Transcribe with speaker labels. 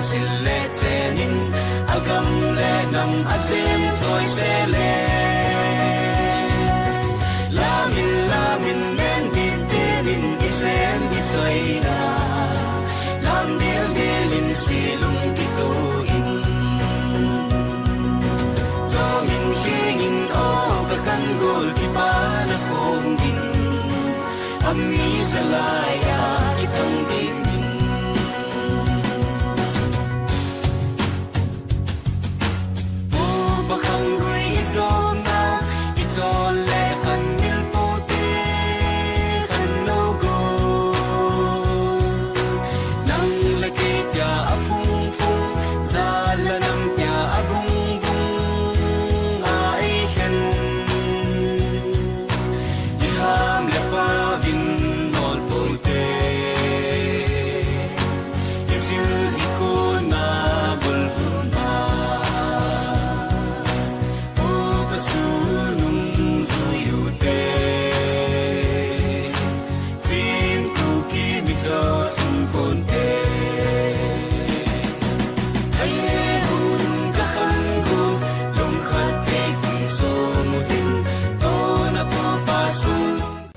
Speaker 1: sil le chenin agam le nam azem choi se le lamin nen di tenin isem i choi na lam del in silung ki tu in cho min hengin o ka kan gol ki pa na hong din ami zala